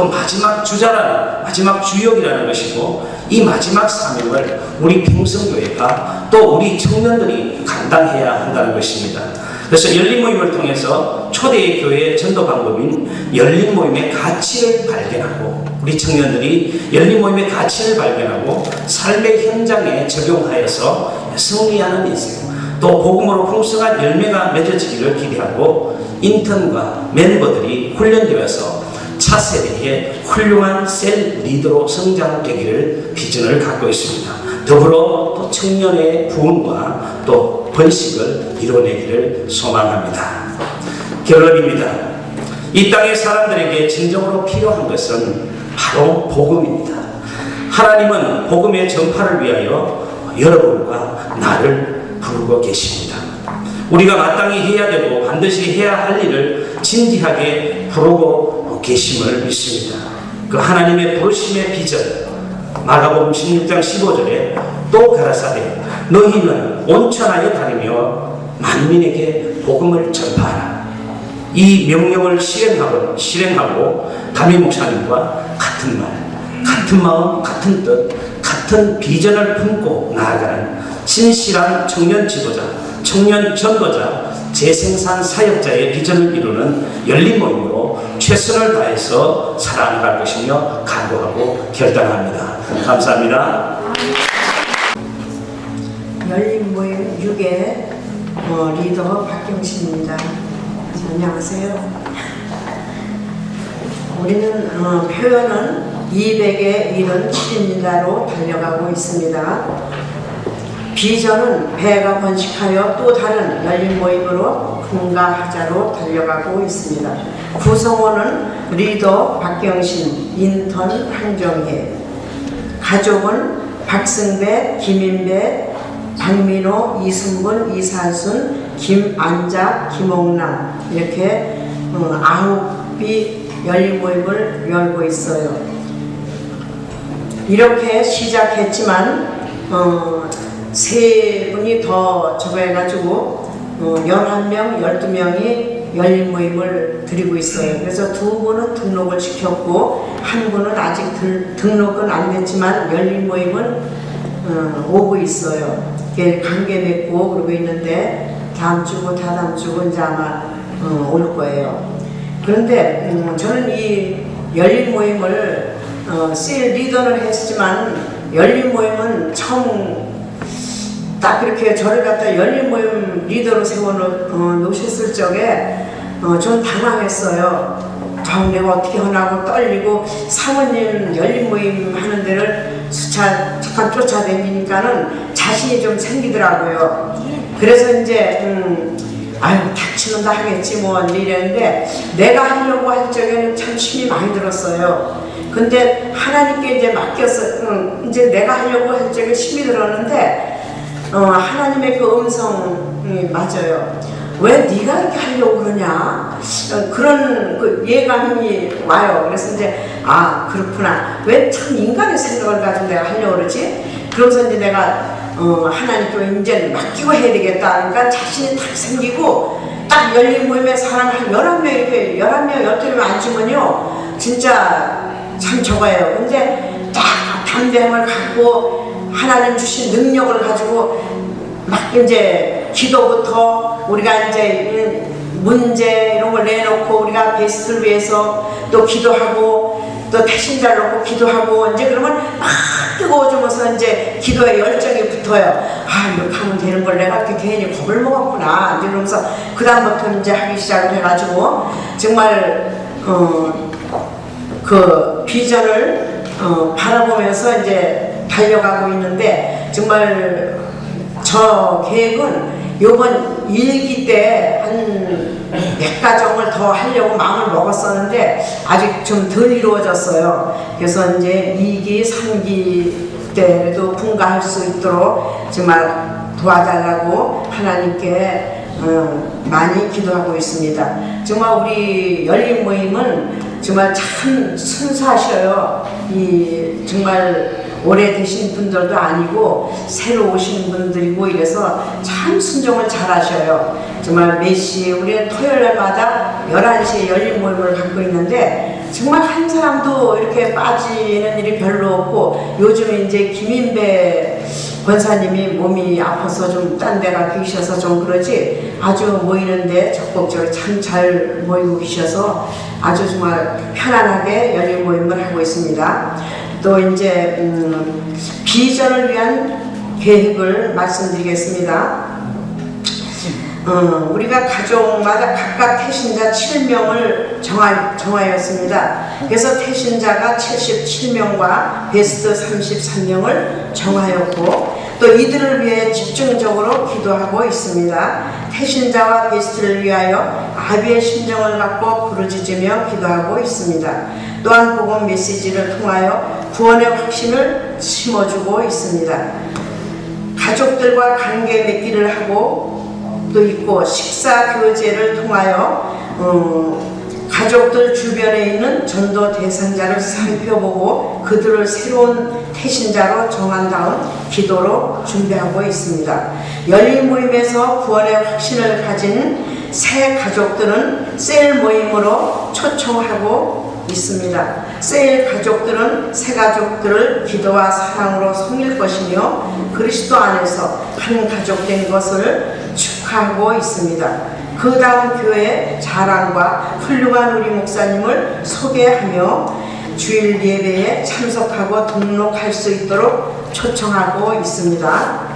주자라는 마지막 주역이라는 것이고 이 마지막 사명을 우리 평성교회가 또 우리 청년들이 감당해야 한다는 것입니다. 그래서 열린 모임을 통해서 초대의 교회의 전도 방법인 열린 모임의 가치를 발견하고 우리 청년들이 열린 모임의 가치를 발견하고 삶의 현장에 적용하여서 승리하는 인생 또 복음으로 풍성한 열매가 맺어지기를 기대하고 인턴과 멤버들이 훈련되어서 차세대의 훌륭한 셀 리더로 성장되기를 비전을 갖고 있습니다. 더불어 또 청년의 부흥과 또 번식을 이뤄내기를 소망합니다. 결론입니다. 이 땅의 사람들에게 진정으로 필요한 것은 바로 복음입니다. 하나님은 복음의 전파를 위하여 여러분과 나를 부르고 계십니다. 우리가 마땅히 해야 되고 반드시 해야 할 일을 진지하게 부르고 계심을 믿습니다. 그 하나님의 부르심의 비전 마가복음 16장 15절에 또 가라사대 너희는 온천하여 다니며 만민에게 복음을 전파하라. 이 명령을 실행하고 담임 목사님과 같은 말, 같은 마음, 같은 뜻, 같은 비전을 품고 나아가는 신실한 청년 지도자, 청년 전도자, 재생산 사역자의 비전을 이루는 열린 모임으로 최선을 다해서 살아나갈 것이며 각오하고 결단합니다. 감사합니다. 열린 모임 6의 리더 박경신입니다. 안녕하세요. 우리는 표현은 200의 일은 7입니다로 달려가고 있습니다. 비전은 배가 번식하여 또 다른 열린 모임으로 분가하자로 달려가고 있습니다. 구성원은 리더 박경신, 인턴 황정혜, 가족은 박승배, 김인배, 박민호, 이승근, 이사순, 김안자, 김옥남 이렇게 9이 열린 모임을 열고 있어요. 이렇게 시작했지만 3분이 더 저거 해가지고 11명, 12명이 열린 모임을 드리고 있어요. 그래서 2분은 등록을 시켰고 1분은 아직 등록은 안 됐지만 열린 모임은 오고 있어요. 관계 맺고 그러고 있는데 다음 주고 다다음 주고 이제 아마 올 거예요. 그런데 저는 이 열린 모임을 셀 리더를 했지만 열린 모임은 처음 딱 이렇게 저를 갖다 열린 모임 리더로 세워놓으셨을 적에 좀 당황했어요. 내가 어떻게 하나고 떨리고 사모님 열린 모임 하는 데를 잠깐 쫓아다니니까는 자신이 좀 생기더라고요. 그래서 이제 아유 닥치면 다 하겠지 뭐 이랬는데 내가 하려고 할 적에는 참 힘이 많이 들었어요. 근데 하나님께 이제 맡겼어. 이제 내가 하려고 할 적에 힘이 들었는데 하나님의 그 음성이 맞아요. 왜 네가 이렇게 하려고 그러냐? 그런 그 예감이 와요. 그래서 이제 아 그렇구나. 왜 참 인간의 생각을 가지고 내가 하려고 그러지? 그러면서 이제 내가 하나님께 이제 맡기고 해야 되겠다. 그러니까 자신이 딱 생기고 딱 열린 모임에 사람 한 11명 이렇게 11명 12명 앉으면요 진짜 참 적어요. 근데 딱 담대함을 갖고 하나님 주신 능력을 가지고 막 이제 기도부터 우리가 이제 문제 이런 걸 내놓고 우리가 베스트를 위해서 또 기도하고 또 태신자를 놓고 기도하고 이제 그러면 막 뜨거워지면서 이제 기도에 열정이 붙어요. 아 이렇게 하면 되는 걸 내가 이렇게 괜히 겁을 먹었구나. 이제 그러면서 그 다음부터 이제 하기 시작을 해가지고 정말 그 비전을 바라보면서 이제 달려가고 있는데 정말 저 계획은 요번 일기 때 한 100가정을 더 하려고 마음을 먹었었는데 아직 좀 덜 이루어졌어요. 그래서 이제 2기, 3기 때도 분가할 수 있도록 정말 도와달라고 하나님께 많이 기도하고 있습니다. 정말 우리 열린 모임은 정말 참 순수하셔요. 이 정말 오래되신 분들도 아니고 새로 오시는 분들이고 이래서 참 순종을 잘 하셔요. 정말 몇 시에 우리는 토요일마다 11시에 열린 모임을 갖고 있는데 정말 한 사람도 이렇게 빠지는 일이 별로 없고 요즘 이제 김인배 권사님이 몸이 아파서 좀 딴 데가 계셔서 좀 그러지 아주 모이는데 적극적으로 참 잘 모이고 계셔서 아주 정말 편안하게 열린 모임을 하고 있습니다. 또 이제 비전을 위한 계획을 말씀드리겠습니다. 우리가 가족마다 각각 태신자 7명을 정하였습니다. 그래서 태신자가 77명과 베스트 33명을 정하였고 또 이들을 위해 집중적으로 기도하고 있습니다. 태신자와 베스트를 위하여 아비의 심정을 갖고 부르짖으며 기도하고 있습니다. 또한 복음 메시지를 통하여 구원의 확신을 심어주고 있습니다. 가족들과 관계 맺기를 하고 또 있고 식사 교제를 통하여 가족들 주변에 있는 전도 대상자를 살펴보고 그들을 새로운 태신자로 정한 다음 기도로 준비하고 있습니다. 열린 모임에서 구원의 확신을 가진 새 가족들은 셀 모임으로 초청하고 있습니다. 셀 가족들은 새 가족들을 기도와 사랑으로 섬길 것이며 그리스도 안에서 한 가족 된 것을 축하하고 있습니다. 그 다음 교회 자랑과 훌륭한 우리 목사님을 소개하며 주일 예배에 참석하고 등록할 수 있도록 초청하고 있습니다.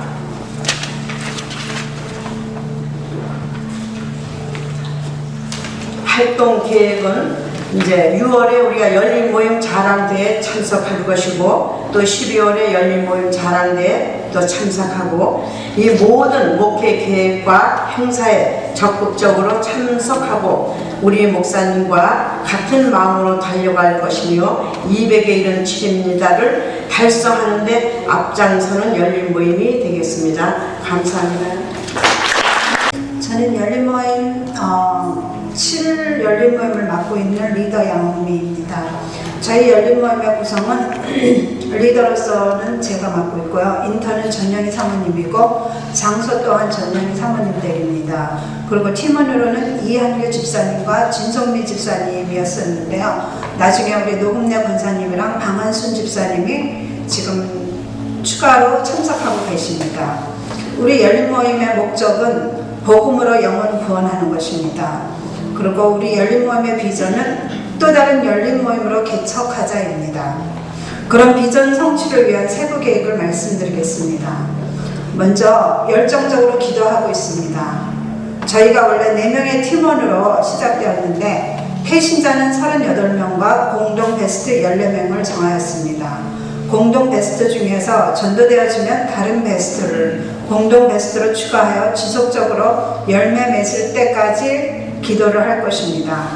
활동 계획은 이제 6월에 우리가 열린 모임 자랑대에 참석할 것이고 또 12월에 열린 모임 자랑대에 또 참석하고 이 모든 목회 계획과 행사에 적극적으로 참석하고 우리 목사님과 같은 마음으로 달려갈 것이며 200에 이른 7입니다를 달성하는 데 앞장서는 열린 모임이 되겠습니다. 감사합니다. 저는 열린 모임 7 열린 모임을 맡고 있는 리더 양홍미입니다. 저희 열린 모임의 구성은 리더로서는 제가 맡고 있고요. 인턴은 전영희 사모님이고 장소 또한 전영희 사모님들입니다. 그리고 팀원으로는 이한규 집사님과 진성미 집사님이었었는데요. 나중에 우리 노금래 권사님이랑 방한순 집사님이 지금 추가로 참석하고 계십니다. 우리 열린 모임의 목적은 복음으로 영혼 구원하는 것입니다. 그리고 우리 열린 모임의 비전은 또 다른 열린 모임으로 개척하자입니다. 그런 비전 성취를 위한 세부 계획을 말씀드리겠습니다. 먼저 열정적으로 기도하고 있습니다. 저희가 원래 4명의 팀원으로 시작되었는데 태신자는 38명과 공동 베스트 14명을 정하였습니다. 공동 베스트 중에서 전도되어지면 다른 베스트를 공동 베스트로 추가하여 지속적으로 열매 맺을 때까지 기도를 할 것입니다.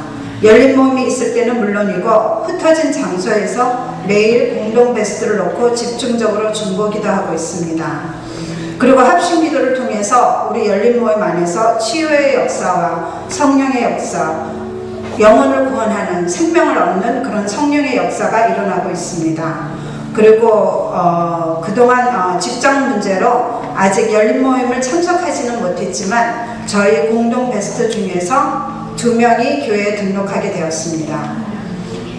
열린 모임이 있을 때는 물론이고 흩어진 장소에서 매일 공동 베스트를 놓고 집중적으로 중보 기도하고 있습니다. 그리고 합심 기도를 통해서 우리 열린 모임 안에서 치유의 역사와 성령의 역사, 영혼을 구원하는 생명을 얻는 그런 성령의 역사가 일어나고 있습니다. 그리고 그동안 직장 문제로 아직 열린 모임을 참석하지는 못했지만 저희 공동 베스트 중에서 2명이 교회에 등록하게 되었습니다.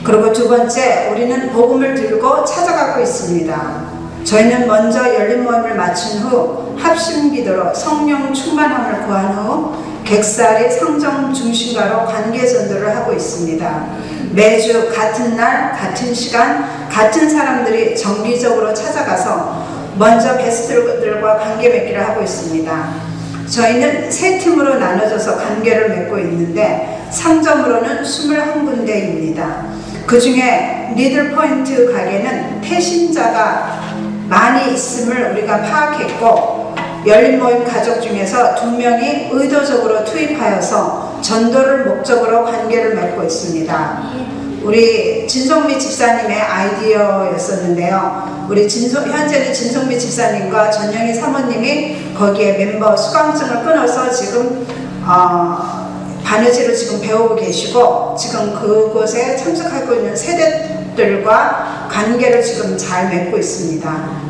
그리고 두 번째, 우리는 복음을 들고 찾아가고 있습니다. 저희는 먼저 열린 모임을 마친 후 합심 기도로 성령 충만함을 구한 후 객살이 상점 중심가로 관계 전도를 하고 있습니다. 매주 같은 날, 같은 시간, 같은 사람들이 정기적으로 찾아가서 먼저 베스트들과 관계 맺기를 하고 있습니다. 저희는 3팀으로 나눠져서 관계를 맺고 있는데 상점으로는 21군데입니다. 그 중에 니들포인트 가게는 태신자가 많이 있음을 우리가 파악했고 열린 모임 가족 중에서 2명이 의도적으로 투입하여서 전도를 목적으로 관계를 맺고 있습니다. 우리 진성미 집사님의 아이디어였었는데요. 현재는 진성미 집사님과 전영희 사모님이 거기에 멤버 수강증을 끊어서 지금 바느질을 지금 배우고 계시고 지금 그곳에 참석하고 있는 세대들과 관계를 지금 잘 맺고 있습니다.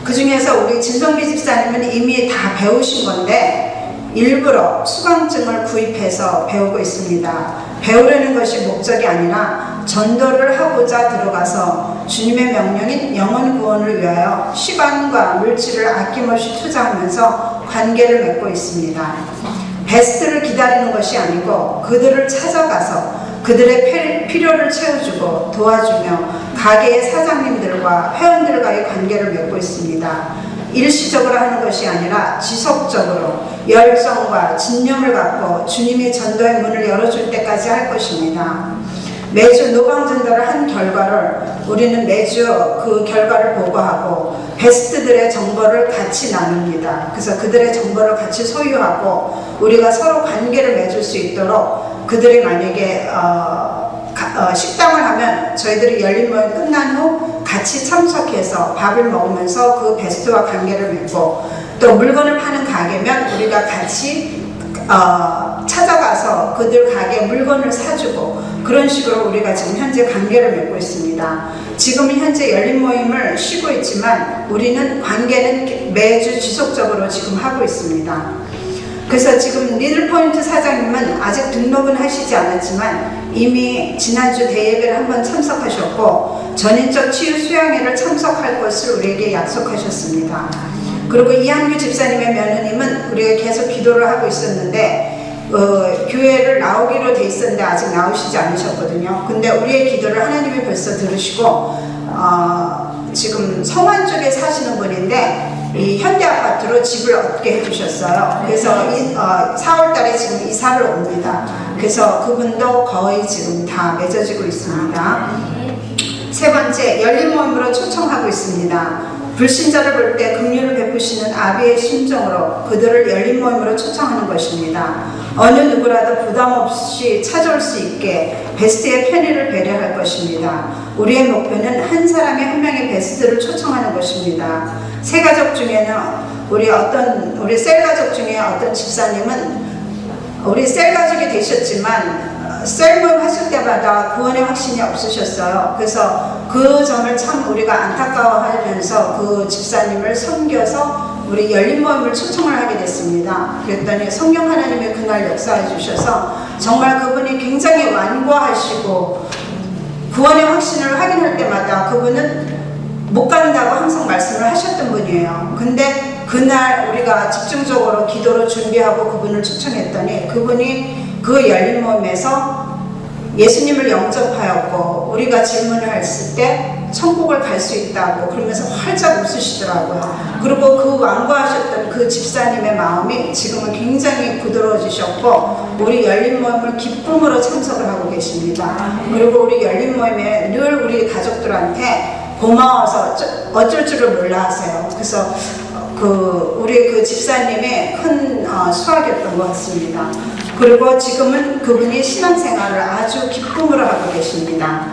그 중에서 우리 진성기 집사님은 이미 다 배우신 건데 일부러 수강증을 구입해서 배우고 있습니다. 배우려는 것이 목적이 아니라 전도를 하고자 들어가서 주님의 명령인 영혼 구원을 위하여 시간과 물질을 아낌없이 투자하면서 관계를 맺고 있습니다. 베스트를 기다리는 것이 아니고 그들을 찾아가서 그들의 필요를 채워주고 도와주며 가게의 사장님들과 회원들과의 관계를 맺고 있습니다. 일시적으로 하는 것이 아니라 지속적으로 열정과 진념을 갖고 주님이 전도의 문을 열어줄 때까지 할 것입니다. 매주 노방전도를 한 결과를 우리는 매주 그 결과를 보고하고 베스트들의 정보를 같이 나눕니다. 그래서 그들의 정보를 같이 소유하고 우리가 서로 관계를 맺을 수 있도록 그들이 만약에 식당을 하면 저희들이 열린 모임 끝난 후 같이 참석해서 밥을 먹으면서 그 베스트와 관계를 맺고 또 물건을 파는 가게면 우리가 같이 찾아가서 그들 가게 물건을 사주고 그런 식으로 우리가 지금 현재 관계를 맺고 있습니다. 지금 현재 열린 모임을 쉬고 있지만 우리는 관계는 매주 지속적으로 지금 하고 있습니다. 그래서 지금 리들포인트 사장님은 아직 등록은 하시지 않았지만 이미 지난주 대예배를 한번 참석하셨고 전인적 치유 수양회를 참석할 것을 우리에게 약속하셨습니다. 그리고 이한규 집사님의 며느님은 우리가 계속 기도를 하고 있었는데 교회를 나오기로 돼 있었는데 아직 나오시지 않으셨거든요. 근데 우리의 기도를 하나님이 벌써 들으시고 지금 성안 쪽에 사시는 분인데 이 현대아파트로 집을 얻게 해주셨어요. 그래서 4월달에 지금 이사를 옵니다. 그래서 그분도 거의 지금 다 맺어지고 있습니다. 세 번째, 열린 모임으로 초청하고 있습니다. 불신자를 볼 때 긍휼을 베푸시는 아비의 심정으로 그들을 열린 모임으로 초청하는 것입니다. 어느 누구라도 부담 없이 찾아올 수 있게 베스트의 편의를 배려할 것입니다. 우리의 목표는 한 사람의 한 명의 베스트를 초청하는 것입니다. 세 가족 중에는 우리 셀 가족 중에 어떤 집사님은 우리 셀 가족이 되셨지만 셀 모임 하실 때마다 구원의 확신이 없으셨어요. 그래서 그 점을 참 우리가 안타까워하면서 그 집사님을 섬겨서 우리 열린 모임을 초청을 하게 됐습니다. 그랬더니 성령 하나님의 그날 역사해 주셔서 정말 그분이 굉장히 완고하시고 구원의 확신을 확인할 때마다 그분은 못 간다고 항상 말씀을 하셨던 분이에요. 근데 그날 우리가 집중적으로 기도로 준비하고 그분을 초청했더니 그분이 그 열린 모임에서 예수님을 영접하였고 우리가 질문을 했을 때 천국을 갈 수 있다고 그러면서 활짝 웃으시더라고요. 그리고 그 완고하셨던 그 집사님의 마음이 지금은 굉장히 부드러워지셨고 우리 열린 모임을 기쁨으로 참석을 하고 계십니다. 그리고 우리 열린 모임에 늘 우리 가족들한테 고마워서 어쩔 줄을 몰라 하세요. 그래서 우리 그 집사님의 큰 수학이었던 것 같습니다. 그리고 지금은 그분이 신앙생활을 아주 기쁨으로 하고 계십니다.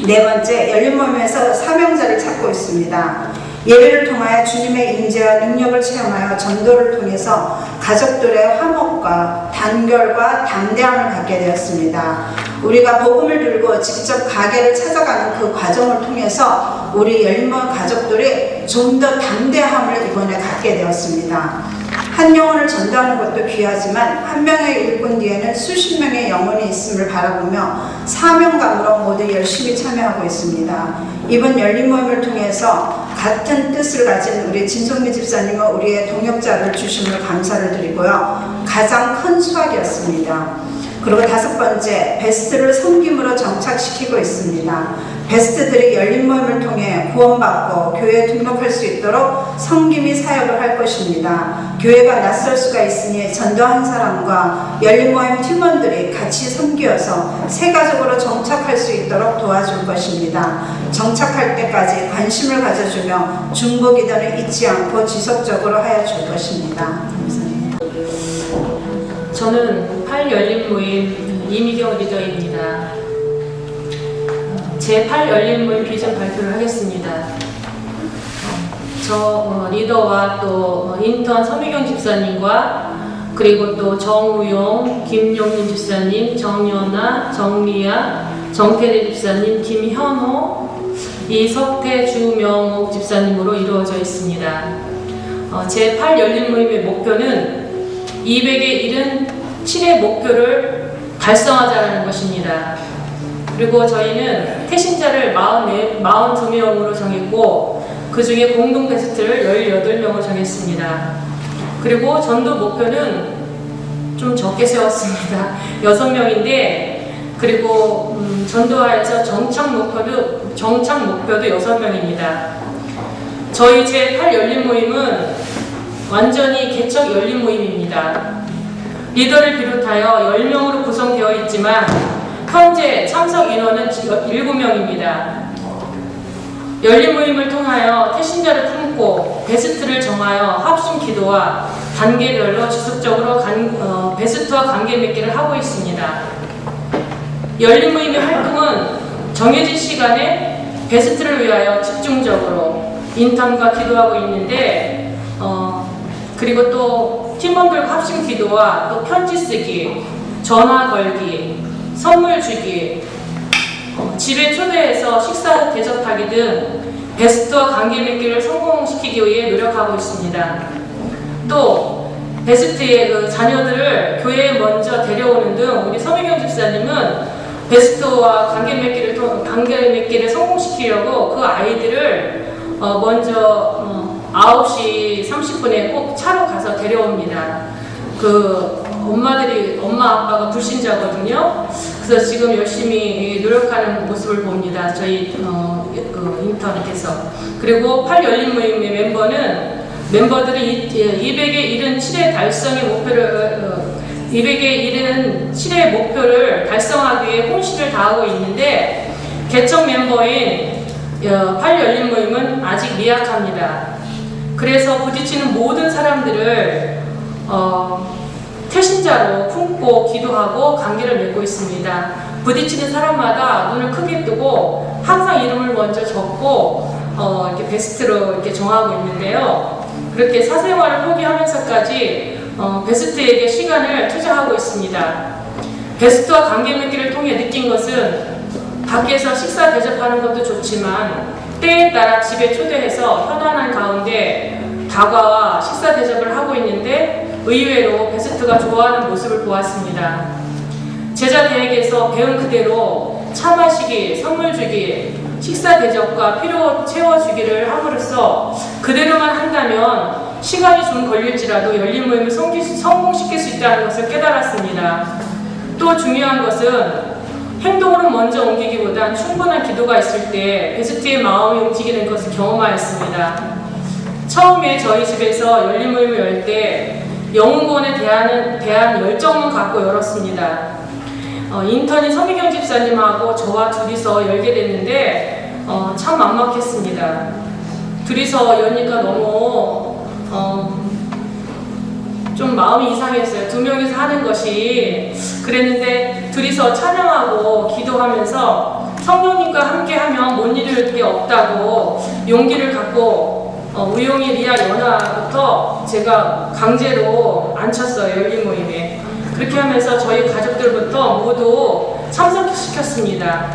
네 번째, 열린모임에서 사명자를 찾고 있습니다. 예배를 통하여 주님의 임재와 능력을 체험하여 전도를 통해서 가족들의 화목과 단결과 담대함을 갖게 되었습니다. 우리가 복음을 들고 직접 가게를 찾아가는 그 과정을 통해서 우리 열린모임 가족들이 좀 더 담대함을 이번에 갖게 되었습니다. 한 영혼을 전도하는 것도 귀하지만 한 명의 일꾼 뒤에는 수십 명의 영혼이 있음을 바라보며 사명감으로 모두 열심히 참여하고 있습니다. 이번 열린모임을 통해서 같은 뜻을 가진 우리 진성미 집사님은 우리의 동역자를 주심을 감사를 드리고요. 가장 큰 수확이었습니다. 그리고 다섯 번째, 베스트를 섬김으로 정착시키고 있습니다. 베스트들이 열린모임을 통해 구원받고 교회에 등록할 수 있도록 섬김이 사역을 할 것입니다. 교회가 낯설 수가 있으니 전도 한 사람과 열린모임 팀원들이 같이 섬기어서 세가족으로 정착할 수 있도록 도와줄 것입니다. 정착할 때까지 관심을 가져주며 중보기도는 잊지 않고 지속적으로 하여 줄 것입니다. 감사합니다. 저는 8열린모임 이미경 리더입니다. 제8열린모임 비전 발표를 하겠습니다. 저 리더와 또 인턴 서미경 집사님과 그리고 또 정우용, 김용민 집사님, 정연아, 정리아, 정태대 집사님, 김현호, 이석태, 주명옥 집사님으로 이루어져 있습니다. 제8열린모임의 목표는 200에 이른 7의 목표를 달성하자는 것입니다. 그리고 저희는 태신자를 42명으로 정했고 그 중에 공동 베스트를 18명을 정했습니다. 그리고 전도 목표는 좀 적게 세웠습니다. 6명인데 그리고 전도하여서 정착 목표도 6명입니다. 저희 제8열린모임은 완전히 개척 열린모임입니다. 리더를 비롯하여 10명으로 구성되어 있지만 현재 참석 인원은 7명입니다. 열린모임을 통하여 태신자를 품고 베스트를 정하여 합심 기도와 단계별로 지속적으로 베스트와 관계 맺기를 하고 있습니다. 열린모임의 활동은 정해진 시간에 베스트를 위하여 집중적으로 인턴과 기도하고 있는데 그리고 또 팀원들과 합심 기도와 또 편지 쓰기, 전화 걸기, 선물 주기, 집에 초대해서 식사 대접하기 등 베스트와 관계 맺기를 성공시키기 위해 노력하고 있습니다. 또 베스트의 그 자녀들을 교회에 먼저 데려오는 등 우리 서미경 집사님은 베스트와 관계 맺기를 성공시키려고 그 아이들을 먼저 9시 30분에 꼭 차로 가서 데려옵니다. 엄마 아빠가 불신자거든요. 그래서 지금 열심히 노력하는 모습을 봅니다. 저희 인턴께서. 그리고 8열린모임의 멤버들이 200에 이른 7의 달성의 목표를 200에 이르는 7의 목표를 달성하기 위해 혼신을 다하고 있는데 개척 멤버인 8열린모임은 아직 미약합니다. 그래서 부딪히는 모든 사람들을 태신자로 품고 기도하고 관계를 맺고 있습니다. 부딪히는 사람마다 눈을 크게 뜨고 항상 이름을 먼저 적고 이렇게 베스트로 이렇게 정하고 있는데요. 그렇게 사생활을 포기하면서까지 베스트에게 시간을 투자하고 있습니다. 베스트와 관계 맺기를 통해 느낀 것은 밖에서 식사 대접하는 것도 좋지만 때에 따라 집에 초대해서 현안한 가운데 다과와 식사 대접을 하고 있는데 의외로 베스트가 좋아하는 모습을 보았습니다. 제자 대회에서 배운 그대로 차 마시기, 선물 주기, 식사 대접과 필요 채워주기를 함으로써 그대로만 한다면 시간이 좀 걸릴지라도 열린모임을 성공시킬 수 있다는 것을 깨달았습니다. 또 중요한 것은 행동으로 먼저 옮기기보단 충분한 기도가 있을 때 베스트의 마음이 움직이는 것을 경험하였습니다. 처음에 저희 집에서 열린모임을 열 때 영웅구원에 대한 열정만 갖고 열었습니다. 인턴인 서미경 집사님하고 저와 둘이서 열게 됐는데 참 막막했습니다. 둘이서 여니까 너무 좀 마음이 이상했어요. 두 명이서 하는 것이 그랬는데 둘이서 찬양하고 기도하면서 성령님과 함께하면 못 이룰 게 없다고 용기를 갖고 우영이 리아 연아부터 제가 강제로 앉혔어요. 열린 모임에. 그렇게 하면서 저희 가족들부터 모두 참석시켰습니다.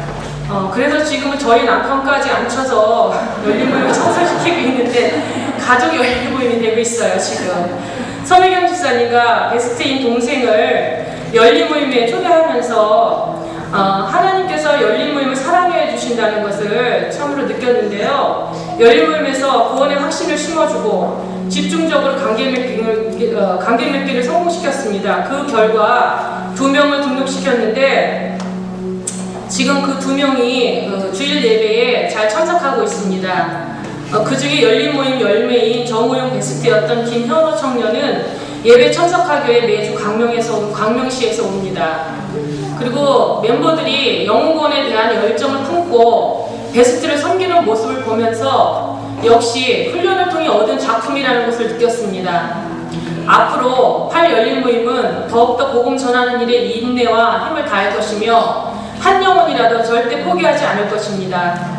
그래서 지금은 저희 남편까지 앉혀서 열린 모임을 참석시키고 있는데 가족 열린 모임이 되고 있어요. 지금 서미경 집사님과 베스트인 동생을 열린 모임에 초대하면서 하나님께서 열린 모임을 사랑해 주신다는 것을 참으로 느꼈는데요. 열린 모임에서 구원의 확신을 심어주고 집중적으로 관계 맺기를 성공시켰습니다. 그 결과 2명을 등록시켰는데 지금 그 2명이 주일 예배에 잘 참석하고 있습니다. 그 중에 열린 모임 열매인 정우용 베스트였던 김현호 청년은 예배 참석하기 위해 매주 광명시에서 옵니다. 그리고 멤버들이 영웅권에 대한 열정을 품고 베스트를 섬기는 모습을 보면서 역시 훈련을 통해 얻은 작품이라는 것을 느꼈습니다. 앞으로 8 열린 모임은 더욱더 복음 전하는 일에 인내와 힘을 다할 것이며 한 영혼이라도 절대 포기하지 않을 것입니다.